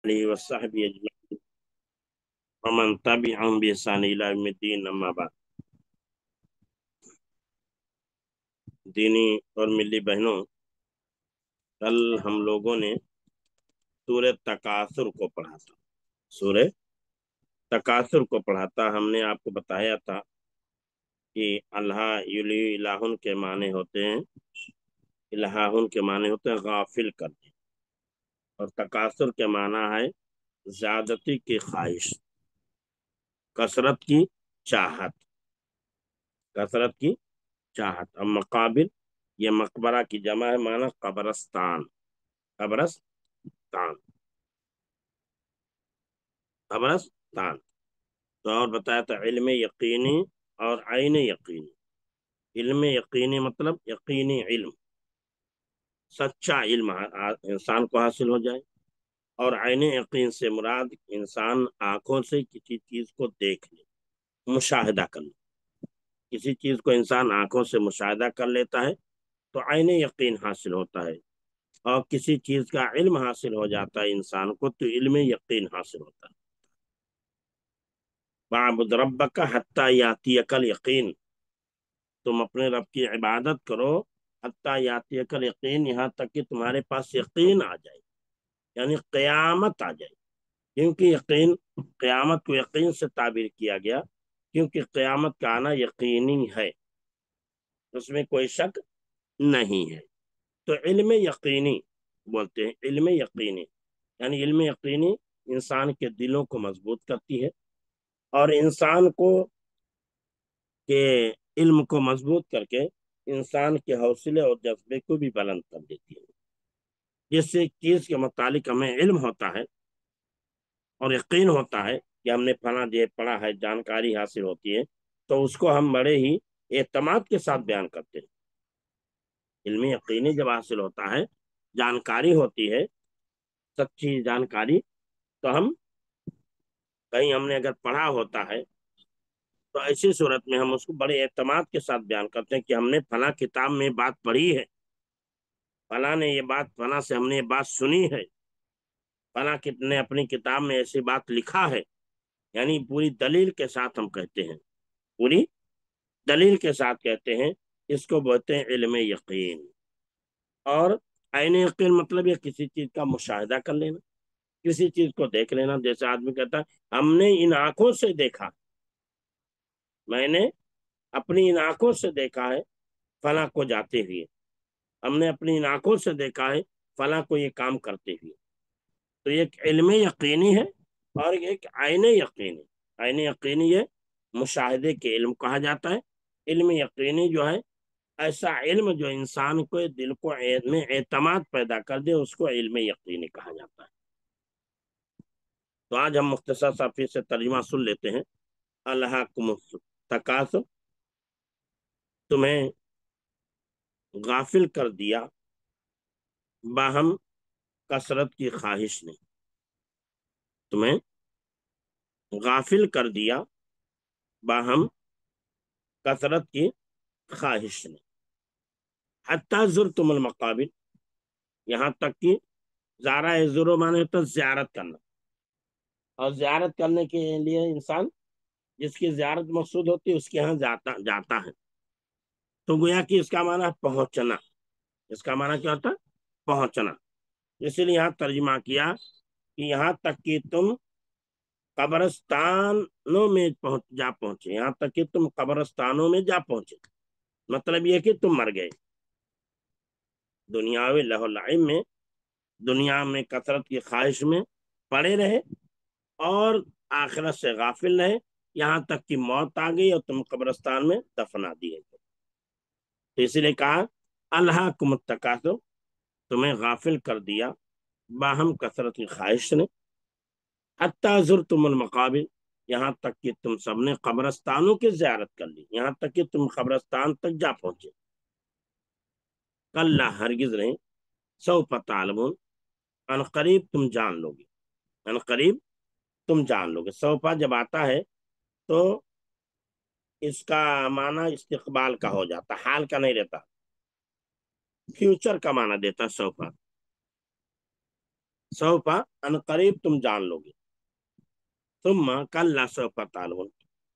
علیہ وصحبہ اجمعین ومن تبعهم بإحسان إلى يوم الدين اما بعد۔ دینی اور ملی بہنوں، کل ہم لوگوں نے سورہ تکاثر کو پڑھا تھا۔ سورہ تکاثر کو پڑھا تھا۔ ہم نے آپ کو بتایا تھا کہ اللہ یلی الہن کے معنی ہوتے ہیں، الہن کے معنی ہوتے ہیں غافل کرنے، اور تکاثر کے معنی ہے زیادتی کی خواہش، کثرت کی چاہت، کثرت کی چاہت۔ اب مقابل، یہ مقبرہ کی جمع ہے، معنی قبرستان، قبرستان، قبرستان۔ تو اور بتایا تھا علم یقینی اور عین یقینی۔ علم یقینی مطلب یقینی علم، سچا علم انسان کو حاصل ہو جائے، اور عین یقین سے مراد انسان آنکھوں سے کسی چیز کو دیکھ لے، مشاہدہ کر لے۔ کسی چیز کو انسان آنکھوں سے مشاہدہ کر لیتا ہے تو عین یقین حاصل ہوتا ہے، اور کسی چیز کا علم حاصل ہو جاتا ہے انسان کو تو علم یقین حاصل ہوتا ہے۔ وَاعْبُدْ رَبَّكَ حَتَّى يَأْتِيَكَ الْيَقِينُ، تم اپنے رب کی عبادت کرو حتیٰ یاتیک الیقین، یہاں تک کہ تمہارے پاس یقین آ جائے، یعنی قیامت آ جائے۔ کیونکہ یقین، قیامت کو یقین سے تعبیر کیا گیا کیونکہ قیامت کا آنا یقینی ہے، اس میں کوئی شک نہیں ہے۔ تو علم یقینی بولتے ہیں، علم یقینی یعنی علم یقینی انسان کے دلوں کو مضبوط کرتی ہے، اور انسان کو کے علم کو مضبوط کر کے انسان کے حوصلے اور جذبے کو بھی بلند کر دیتی ہے۔ جس سے چیز کے متعلق ہمیں علم ہوتا ہے اور یقین ہوتا ہے کہ ہم نے فلاں یہ پڑھا ہے، جانکاری حاصل ہوتی ہے، تو اس کو ہم بڑے ہی اعتماد کے ساتھ بیان کرتے ہیں۔ علم یقینی جب حاصل ہوتا ہے، جانکاری ہوتی ہے، سچی جانکاری، تو ہم کہیں ہم نے اگر پڑھا ہوتا ہے تو ایسی صورت میں ہم اس کو بڑے اعتماد کے ساتھ بیان کرتے ہیں کہ ہم نے فلاں کتاب میں بات پڑھی ہے، فلاں نے یہ بات، فلاں سے ہم نے یہ بات سنی ہے، فلاں نے اپنی کتاب میں ایسی بات لکھا ہے، یعنی پوری دلیل کے ساتھ ہم کہتے ہیں، پوری دلیل کے ساتھ کہتے ہیں۔ اس کو بولتے ہیں علم یقین۔ اور عین یقین مطلب یہ کسی چیز کا مشاہدہ کر لینا، کسی چیز کو دیکھ لینا۔ جیسے آدمی کہتا ہے ہم نے ان آنکھوں سے دیکھا، میں نے اپنی ان آنکھوں سے دیکھا ہے فلاں کو جاتے ہوئے، ہم نے اپنی ان آنکھوں سے دیکھا ہے فلاں کو یہ کام کرتے ہوئے۔ تو یہ ایک علم یقینی ہے اور ایک عین یقینی۔ عین یقینی یہ مشاہدے کے علم کہا جاتا ہے۔ علم یقینی جو ہے ایسا علم جو انسان کو دل کو میں اعتماد پیدا کر دے، اس کو علم یقینی کہا جاتا ہے۔ تو آج ہم مختصر سا پھر سے ترجمہ سن لیتے ہیں۔ الہاکم التکاثر، تمہیں غافل کر دیا باہم کثرت کی خواہش نے، تمہیں غافل کر دیا باہم کثرت کی خواہش نے، حتی زرتم المقابر، یہاں تک کہ زارہ زرو مانے تو زیارت کرنا، اور زیارت کرنے کے لیے انسان جس کی زیارت مقصود ہوتی ہے اس کے یہاں جاتا ہے، تو گویا کہ اس کا معنی ہے پہنچنا۔ اس کا معنی کیا ہوتا ہے؟ پہنچنا۔ اسی لیے یہاں ترجمہ کیا کہ یہاں تک کہ تم قبرستانوں میں جا پہنچے، یہاں تک کہ تم قبرستانوں میں جا پہنچے، مطلب یہ کہ تم مر گئے۔ دنیاوی لہو لعب میں، دنیا میں کثرت کی خواہش میں پڑے رہے اور آخرت سے غافل رہے، یہاں تک کہ موت آ گئی اور تم قبرستان میں دفنا دیے گئے۔ تو اسی لیے کہا الہاکم التکاثر، تمہیں غافل کر دیا باہم کثرت کی خواہش نے، حتی زرتم المقابر، یہاں تک کہ تم سب نے قبرستانوں کی زیارت کر لی، یہاں تک کہ تم قبرستان تک جا پہنچے۔ کلا، ہرگز نہیں، سوف تعلمون، ان قریب تم جان لو گے، ان قریب تم جان لو گے۔ سوفا جب آتا ہے تو اس کا معنی استقبال کا ہو جاتا، حال کا نہیں رہتا، فیوچر کا معنی دیتا سوفا۔ سوفا ان قریب تم جان لو گے، ثم کلا سوف تعلمون،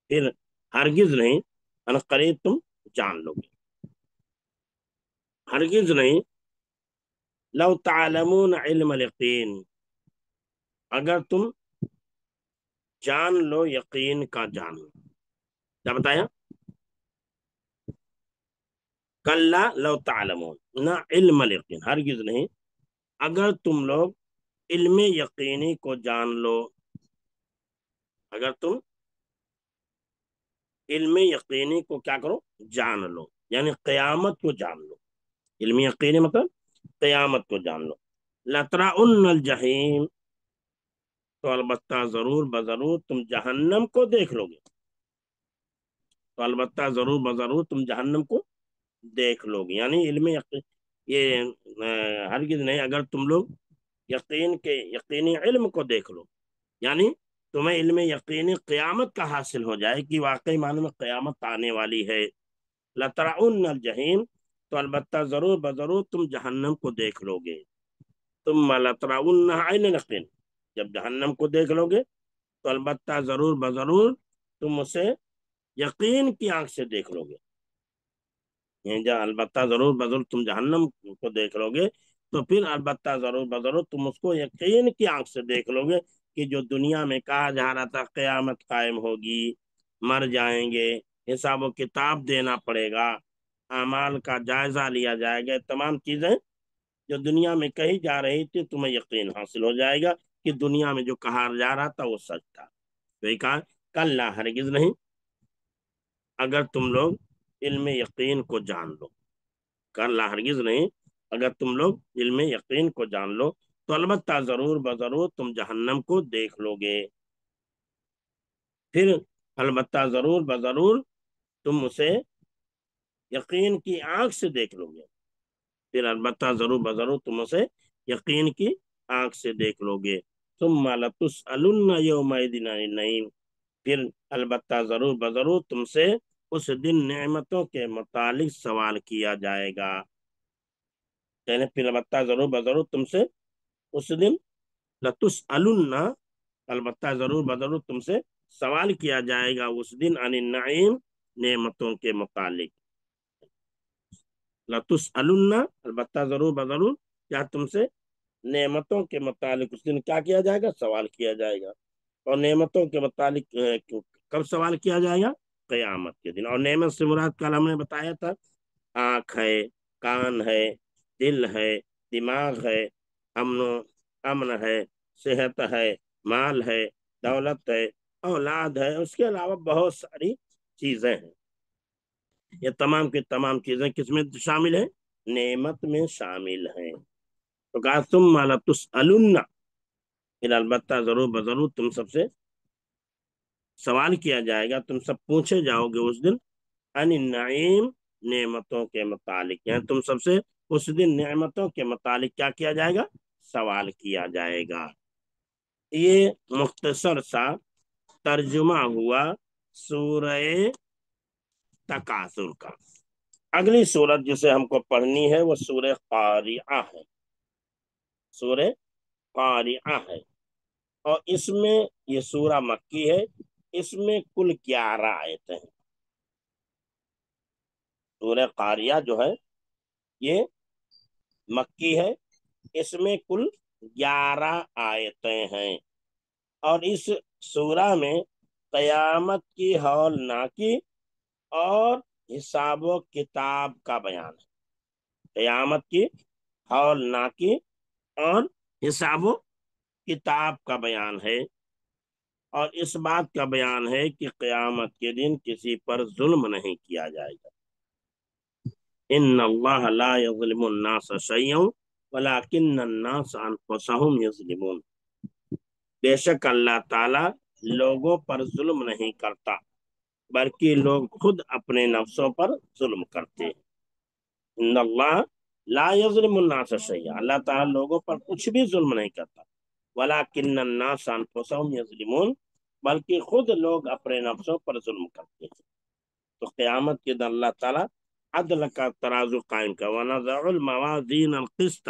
پھر ہرگز نہیں ان قریب تم جان لو گے، ہرگز نہیں، لو تعلمون علم الیقین، اگر تم جان لو یقین کا جان لو، کیا بتایا؟ کلا لو تعلمون، نہ علم الیقین، ہرگز نہیں اگر تم لوگ علم یقینی کو جان لو، اگر تم علم یقینی کو کیا کرو، جان لو، یعنی قیامت کو جان لو، علم یقینی مطلب قیامت کو جان لو، لترون الجحیم، تو البتہ ضرور بضرور تم جہنم کو دیکھ لو گے، تو البتہ ضرور بضرور تم جہنم کو دیکھ لو گے، یعنی علم یقین، یہ ہرگز نہیں اگر تم لوگ یقین کے یقینی علم کو دیکھ لو، یعنی تمہیں علم یقینی قیامت کا حاصل ہو جائے کہ واقعی معنی میں قیامت آنے والی ہے، لترون الجحیم، تو البتہ ضرور بضرور تم جہنم کو دیکھ لو گے، تم لترونها عین الیقین، جب جہنم کو دیکھ لو گے تو البتہ ضرور بضرور تم اسے یقین کی آنکھ سے دیکھ لو گے، یعنی جب البتہ ضرور بضرور تم جہنم کو دیکھ لو گے تو پھر البتہ ضرور بضرور تم اس کو یقین کی آنکھ سے دیکھ لو گے کہ جو دنیا میں کہا جا رہا تھا قیامت قائم ہوگی، مر جائیں گے، حساب و کتاب دینا پڑے گا، اعمال کا جائزہ لیا جائے گا، تمام چیزیں جو دنیا میں کہی جا رہی تھی تمہیں یقین حاصل ہو جائے گا کہ دنیا میں جو کہا جا رہا تھا وہ سچ تھا، تو یہ کہا کلا ہرگز نہیں اگر تم لوگ علم یقین کو جان لو، کلا ہرگز نہیں اگر تم لوگ علم یقین کو جان لو تو البتہ ضرور بضرور تم جہنم کو دیکھ لو گے، پھر البتہ ضرور بضرور تم اسے یقین کی آنکھ سے دیکھ لو گے، پھر البتہ ضرور بضرور تم اسے یقین کی آنکھ سے دیکھ لو گے، ثم لتسألن یومئذ عن النعیم، پھر البتہ ضرور بضرور تم سے اس دن نعمتوں کے متعلق سوال کیا جائے گا، یعنی پھر البتہ ضرور بضرور تم سے اس دن لتسألن، البتہ ضرور بضرور تم سے سوال کیا جائے گا اس دن عن النعیم، نعمتوں کے متعلق، لتسألن، البتہ ضرور بضرور کیا تم سے نعمتوں کے متعلق اس دن کیا کیا جائے گا، سوال کیا جائے گا، اور نعمتوں کے متعلق کب سوال کیا جائے گا، قیامت کے دن، اور نعمت سے مراد کل ہم نے بتایا تھا آنکھ ہے، کان ہے، دل ہے، دماغ ہے، امن ہے، صحت ہے، مال ہے، دولت ہے، اولاد ہے، اس کے علاوہ بہت ساری چیزیں ہیں، یہ تمام کی تمام چیزیں کس میں شامل ہیں، نعمت میں شامل ہیں، تو کہا ثم لتسألن، پھر البتہ ضرور بضرور تم سب سے سوال کیا جائے گا، تم سب پوچھے جاؤ گے اس دن عن النعیم، نعمتوں کے متعلق، یعنی تم سب سے اس دن نعمتوں کے متعلق کیا کیا جائے گا، سوال کیا جائے گا، یہ مختصر سا ترجمہ ہوا سورہ تکاثر کا، اگلی سورت جسے ہم کو پڑھنی ہے وہ سورہ قاریعہ ہے، سورہ قاریعہ ہے، اور اس میں یہ سورہ مکی ہے، اس میں کل 11 آیتیں ہیں، سورہ قاریعہ جو ہے یہ مکی ہے، اس میں کل 11 آیتیں ہیں، اور اس سورہ میں قیامت کی ہولناکی اور حساب و کتاب کا بیان ہے، قیامت کی ہولناکی اور حساب و کتاب کا بیان ہے، اور اس بات کا بیان ہے کہ قیامت کے دن کسی پر ظلم نہیں کیا جائے گا، ان اللہ لا یظلم الناس شیئا ولکن الناس انفسهم یظلمون، بے شک اللہ تعالی لوگوں پر ظلم نہیں کرتا بلکہ لوگ خود اپنے نفسوں پر ظلم کرتے ہیں، ان اللہ لا یظلم الناس شیئا، اللہ تعالی لوگوں پر کچھ بھی ظلم نہیں کرتا، ولکن الناس انفسهم یظلمون، بلکہ خود لوگ اپنے نفسوں پر ظلم کرتے ہیں، تو قیامت کے دن اللہ تعالی عدل کا ترازو قائم کر، وَنَضَعُ الْمَوَازِينَ الْقِسْطَ،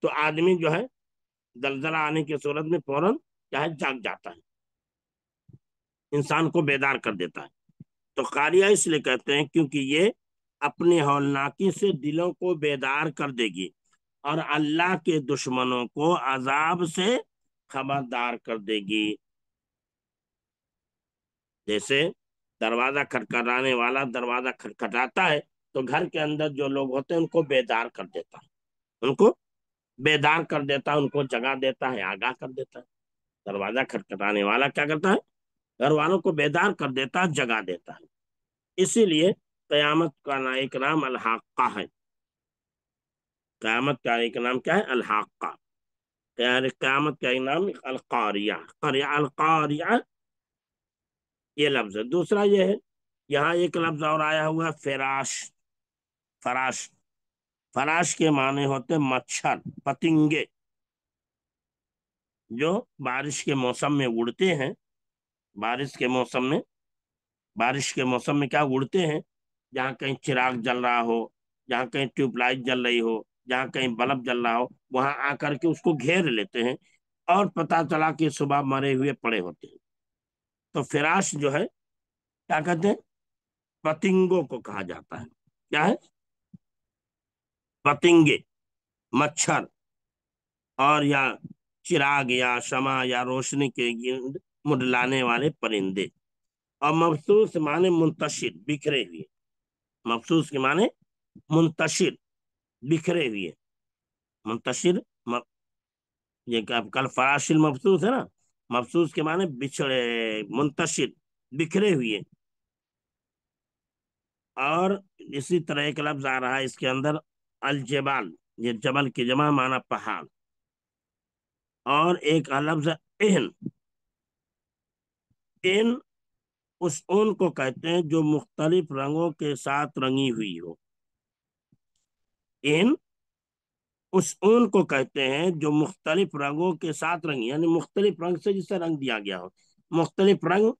تو آدمی جو ہے زلزلہ آنے کی صورت میں فوراً کیا ہے جاگ جاتا ہے، انسان کو بیدار کر دیتا ہے۔ تو قاریہ اس لیے کہتے ہیں کیونکہ یہ اپنی ہولناکی سے دلوں کو بیدار کر دے گی اور اللہ کے دشمنوں کو عذاب سے خبردار کر دے گی۔ جیسے دروازہ کھٹکھٹانے والا دروازہ کھٹکھٹاتا ہے تو گھر کے اندر جو لوگ ہوتے ہیں ان کو بیدار کر دیتا ہے، ان کو بیدار کر دیتا ہے، ان کو جگا دیتا ہے، آگاہ کر دیتا ہے۔ دروازہ کھٹکھٹانے والا کیا کرتا ہے؟ گھر والوں کو بیدار کر دیتا ہے، جگا دیتا ہے۔ اسی لیے قیامت کا ایک نام الحاقہ ہے۔ قیامت کا ایک نام کیا ہے؟ الحاقہ۔ قیامت کا ایک نام القاریہ، القاریہ یہ لفظ ہے۔ دوسرا یہ ہے، یہاں ایک لفظ اور آیا ہوا ہے فراش۔ فراش، فراش کے معنی ہوتے مچھر، پتنگے جو بارش کے موسم میں اڑتے ہیں۔ بارش کے موسم میں، بارش کے موسم میں کیا اڑتے ہیں؟ جہاں کہیں چراغ جل رہا ہو، جہاں کہیں ٹیوب لائٹ جل رہی ہو، جہاں کہیں بلب جل رہا ہو، وہاں آ کر کے اس کو گھیر لیتے ہیں اور پتا چلا کہ صبح مرے ہوئے پڑے ہوتے ہیں۔ تو فراش جو ہے کیا کہتے ہیں؟ پتنگوں کو کہا جاتا ہے۔ کیا ہے؟ پتنگے، مچھر، اور یا چراغ یا شمع یا روشنی کے گرد منڈلانے والے پرندے۔ اور مبسوس معنی منتشر، بکھرے ہوئے۔ مبسوس کے معنی منتشر، بکھرے ہوئے، منتشر یہ کل فراش المبسوس ہے نا، مبسوس کے معنی بچھڑے، منتشر، بکھرے ہوئے۔ اور اسی طرح ایک لفظ آ رہا ہے اس کے اندر الجبال، یہ جبل کی جمع معنی پہاڑ۔ اور ایک لفظ اہن، اہن اس اون کو کہتے ہیں جو مختلف رنگوں کے ساتھ رنگی ہوئی ہو۔ اہن اس اون کو کہتے ہیں جو مختلف رنگوں کے ساتھ رنگی، یعنی مختلف رنگ سے جسے رنگ دیا گیا ہو، مختلف رنگ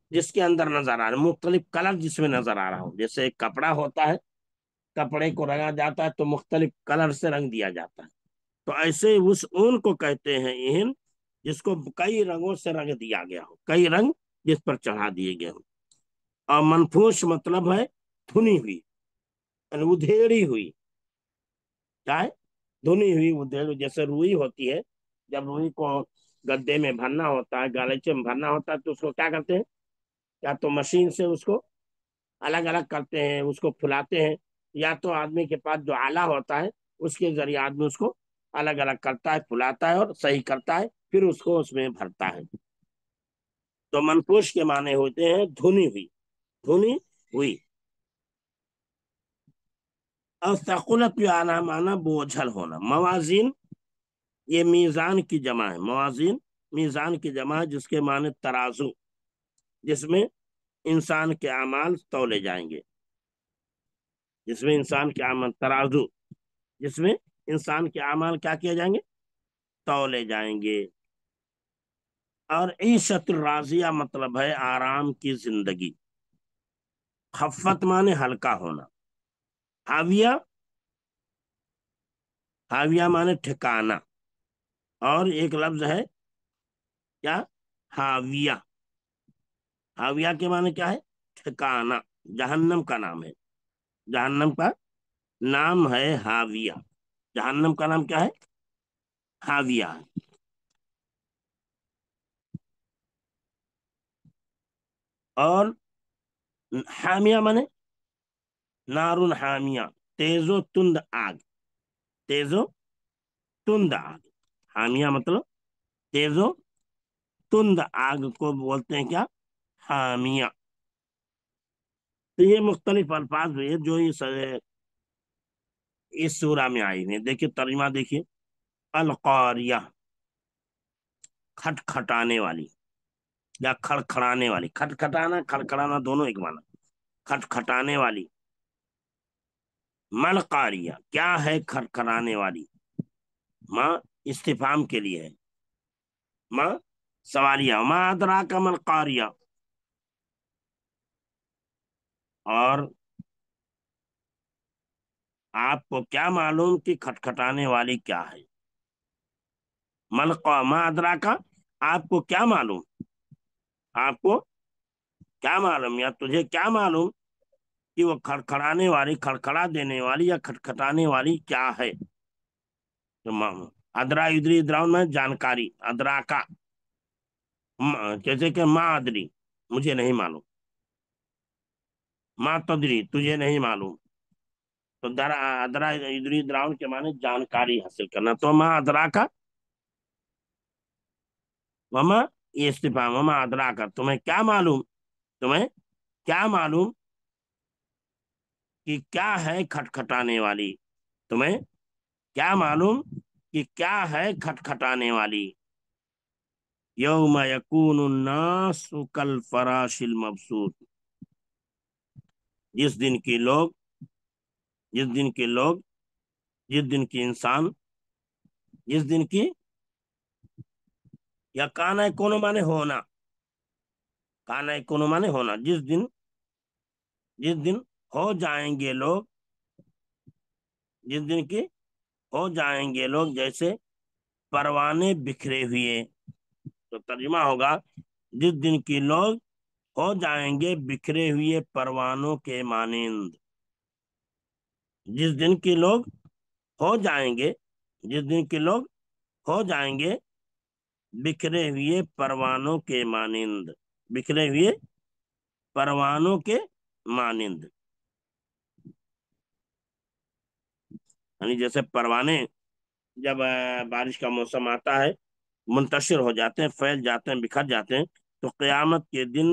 جس کے اندر نظر آ رہا ہے، مختلف کلر جس میں نظر آ رہا ہو۔ جیسے ایک کپڑا ہوتا ہے، کپڑے کو رنگا جاتا ہے تو مختلف کلر سے رنگ دیا جاتا ہے، تو ایسے اس اون کو کہتے ہیں اہن جس کو کئی رنگوں سے رنگ دیا گیا ہو، کئی رنگ جس پر چڑھا دیے گئے ہوں۔ اور منفوش مطلب ہے دھنی ہوئی، یعنی ادھیڑی ہوئی۔ کیا ہے؟ دھنی ہوئی، ادھیڑی، جیسے روئی ہوتی ہے، جب روئی کو گدے میں بھرنا ہوتا ہے، گالیچے میں بھرنا ہوتا ہے تو اس کو کیا کرتے ہیں؟ یا تو مشین سے اس کو الگ الگ کرتے ہیں، اس کو پھلاتے ہیں، یا تو آدمی کے پاس جو آلہ ہوتا ہے اس کے ذریعے آدمی اس کو الگ الگ کرتا ہے، پھلاتا ہے اور صحیح کرتا ہے، پھر اس کو اس میں بھرتا ہے۔ تو منفوش کے معنی ہوتے ہیں دھنی ہوئی، دھنی ہوئی۔ اور ثقلت بھی آنا مانا بوجھل ہونا۔ موازین یہ میزان کی جمع ہے، موازین میزان کی جمع ہے جس کے معنی ترازو، جس میں انسان کے اعمال تولے جائیں گے، جس میں انسان کے اعمال، ترازو جس میں انسان کے اعمال کیا کیے جائیں گے؟ تولے جائیں گے۔ اور عیشت راضیہ مطلب ہے آرام کی زندگی۔ خفت مانے ہلکا ہونا۔ حاویہ، حاویہ مانے ٹھکانا۔ اور ایک لفظ ہے کیا؟ حاویہ، حاویہ کے معنی کیا ہے؟ ٹھکانا۔ جہنم کا نام ہے، جہنم کا نام ہے حاویہ، جہنم کا نام کیا ہے؟ حاویہ۔ اور حامیہ مانے نارن حامیہ، تیز و تند آگ، تیز و تند آگ۔ حامیہ مطلب تیز و تند آگ کو بولتے ہیں کیا؟ حامیہ۔ تو یہ مختلف الفاظ ہوئے جو اس سورہ میں آئی ہیں۔ دیکھیے ترجمہ دیکھیے، القاریہ کھٹکھٹانے والی یا کھڑکھڑانے والی، کھٹکھٹانا کھڑکھڑانا دونوں ایک معنی، کھٹکھٹانے والی۔ مل قاریہ کیا ہے؟ کھڑکھڑانے والی۔ ماں استفہام کے لیے ہے، ماں سوالیہ، ماں ادراک مل قاریہ۔ اور آپ کو کیا معلوم کہ کھٹکھٹانے والی کیا ہے؟ ما ادراکا، آپ کو کیا معلوم، آپ کو کیا معلوم یا تجھے کیا معلوم کہ وہ کھڑکھڑانے والی، کھڑکھڑا دینے والی یا کھٹکھٹانے والی کیا ہے؟ تو ادرا ادری ادراؤن میں جانکاری، ادرا کا جیسے کہ ماں ادری، مجھے نہیں معلوم، ماں تدری، تجھے نہیں معلوم، تو ادرا ادری ادراؤن کے معنی جانکاری حاصل کرنا، تو ماں ادرا کا وما، یہ استفہام وما ادرا کا، تمہیں کیا معلوم، تمہیں کیا معلوم کہ کیا ہے کھٹکھٹانے والی، تمہیں کیا معلوم کہ کیا ہے کھٹکھٹانے والی؟ یوم یکون الناس کالفراش المبثوث، جس دن کے لوگ، جس دن کے لوگ، جس دن کی انسان، جس دن کی، یا کانا کونو مانے ہونا، کانا کونو مانے ہونا، جس دن، جس دن ہو جائیں گے لوگ، جس دن کی ہو جائیں گے لوگ جیسے پروانے بکھرے ہوئے، تو ترجمہ ہوگا جس دن کی لوگ ہو جائیں گے بکھرے ہوئے پروانوں کے مانند، جس دن کے لوگ ہو جائیں گے، جس دن کے لوگ ہو جائیں گے بکھرے ہوئے پروانوں کے مانند، بکھرے ہوئے پروانوں کے مانند، یعنی جیسے پروانے جب بارش کا موسم آتا ہے منتشر ہو جاتے ہیں، پھیل جاتے ہیں، بکھر جاتے ہیں، تو قیامت کے دن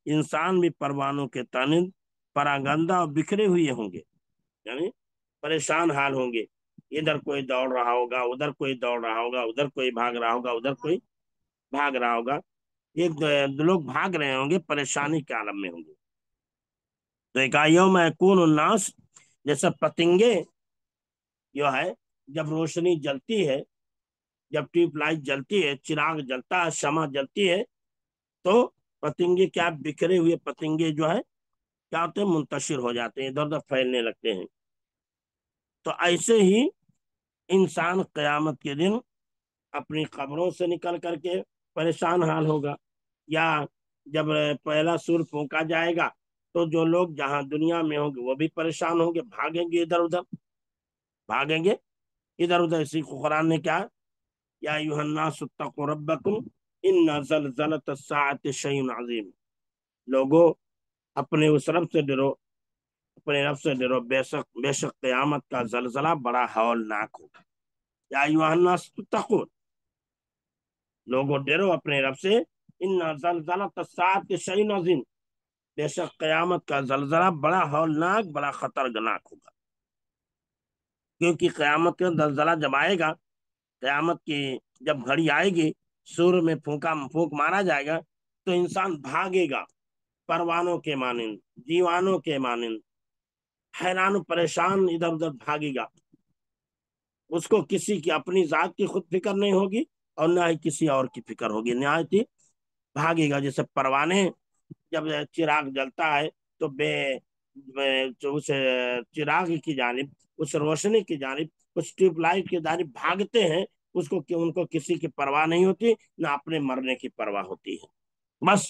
انسان بھی پروانوں کے تانند پراگندہ اور بکھرے ہوئے ہوں گے، یعنی پریشان حال ہوں گے، ادھر کوئی دوڑ رہا ہوگا، ادھر کوئی دوڑ رہا ہوگا، ادھر کوئی بھاگ رہا ہوگا، ادھر کوئی بھاگ رہا ہوگا، ایک دو لوگ بھاگ رہے ہوں گے، پریشانی کے عالم میں ہوں گے۔ تو ایک یوم یکون الناس، جیسے پتنگے جو ہے جب روشنی جلتی ہے، جب ٹیوب لائٹ جلتی ہے، چراغ جلتا ہے، شمع جلتی ہے، تو پتنگے کیا، بکھرے ہوئے پتنگے جو ہے کیا ہوتے ہیں، منتشر ہو جاتے ہیں، ادھر ادھر پھیلنے لگتے ہیں۔ تو ایسے ہی انسان قیامت کے دن اپنی قبروں سے نکل کر کے پریشان حال ہوگا، یا جب پہلا سور پھونکا جائے گا تو جو لوگ جہاں دنیا میں ہوں گے وہ بھی پریشان ہوں گے، بھاگیں گے ادھر ادھر، بھاگیں گے ادھر ادھر۔ اسی کو قرآن نے کیا، یا ایھا الناس اتقوا ربکم ان زلزلۃ الساعۃ شیء عظیم، لوگو اپنے اس رب سے ڈرو، اپنے رب سے ڈرو، بے شک قیامت کا زلزلہ بڑا ہولناک ہوگا۔ یا ایھا الناس اتقوا، لوگوں ڈرو اپنے رب سے، ان زلزلۃ الساعۃ شیء عظیم، بے شک قیامت کا زلزلہ بڑا ہولناک، بڑا خطرناک ہوگا۔ کیونکہ قیامت کا زلزلہ جب آئے گا، قیامت کی جب گھڑی آئے گی، سور میں پھونک مارا جائے گا، تو انسان بھاگے گا پروانوں کے مانند، دیوانوں کے مانند، حیران و پریشان ادھر ادھر بھاگے گا۔ اس کو کسی کی اپنی ذات کی خود فکر نہیں ہوگی، اور نہ ہی کسی اور کی فکر ہوگی، نہایت ہی بھاگے گا۔ جیسے پروانے جب چراغ جلتا ہے تو اس چراغ کی جانب، اس روشنی کی جانب، اس ٹیوب لائٹ کی جانب بھاگتے ہیں، اس کو ان کو کسی کی پرواہ نہیں ہوتی، نہ اپنے مرنے کی پرواہ ہوتی ہے، بس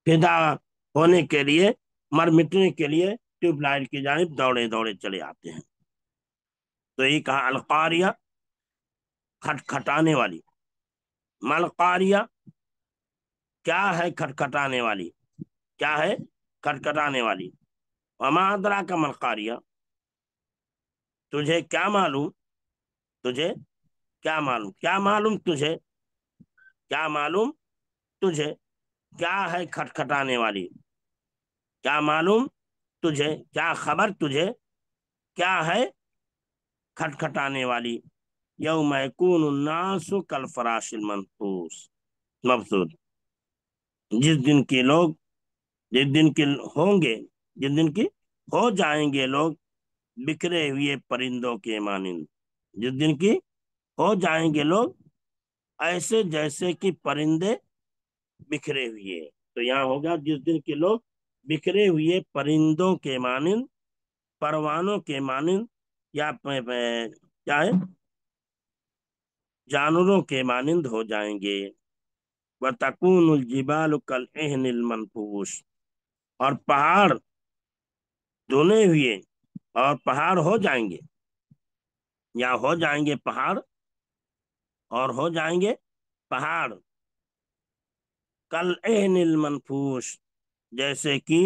فدا ہونے کے لیے، مر مٹنے کے لیے ٹیوب لائٹ کی جانب دوڑے دوڑے چلے آتے ہیں۔ تو یہ کہا القاریہ، کھٹکھٹانے والی، ملقاریہ، کیا ہے کھٹکھٹانے والی، کیا ہے کھٹکھٹانے والی؟ وما ادراک ما القاریہ، تجھے کیا معلوم، تجھے کیا معلوم، کیا معلوم تجھے، کیا معلوم تجھے، کیا ہے کھٹکھٹانے والی، کیا معلوم تجھے، کیا خبر تجھے، کیا ہے کھٹکھٹانے والی؟ یوم یکون الناس کالفراش مبثوث، جس دن کے لوگ، جس دن کے ہوں گے، جس دن کی ہو جائیں گے لوگ بکھرے ہوئے پرندوں کے مانند، جس دن کی ہو جائیں گے لوگ ایسے جیسے کہ پرندے بکھرے ہوئے، تو یہاں ہوگا جس دن کے لوگ بکھرے ہوئے پرندوں کے مانند پروانوں کے مانند یا کیا ہے، جانوروں کے مانند ہو جائیں گے۔ وَتَكُونُ الْجِبَالُ كَالْعِهْنِ الْمَنْفُوشِ، اور پہاڑ دھنے ہوئے، اور پہاڑ ہو جائیں گے، یا ہو جائیں گے پہاڑ، اور ہو جائیں گے پہاڑ کالعہن المنفوش، جیسے کہ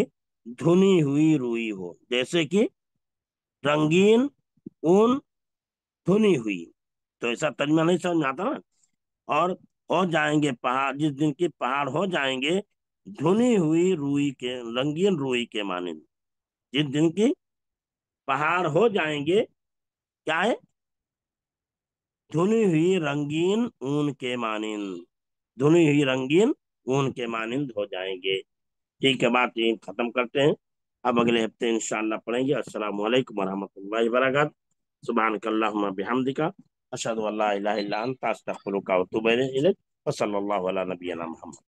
دھنی ہوئی روئی ہو، جیسے کہ رنگین اون دھنی ہوئی، تو ایسا ترجمہ نہیں سمجھ میں آتا نا۔ اور ہو جائیں گے پہاڑ، جس دن کی پہاڑ ہو جائیں گے دھنی ہوئی روئی کے، رنگین روئی کے مانند، جس دن کی پہاڑ ہو جائیں گے کیا ہے، دھنی ہوئی رنگین اون کے مانند، دھنی ہوئی رنگین اون کے مانند ہو جائیں گے۔ ٹھیک ہے، بات یہ ختم کرتے ہیں، اب اگلے ہفتے انشاءاللہ پڑھیں گے۔ السلام علیکم ورحمۃ اللہ وبرکاتہ۔ سبحانک اللہم بحمدک، اشہد ان لا الہ الا انت، استغفرک و اتوب الیک، وصلی اللہ علی نبینا محمد۔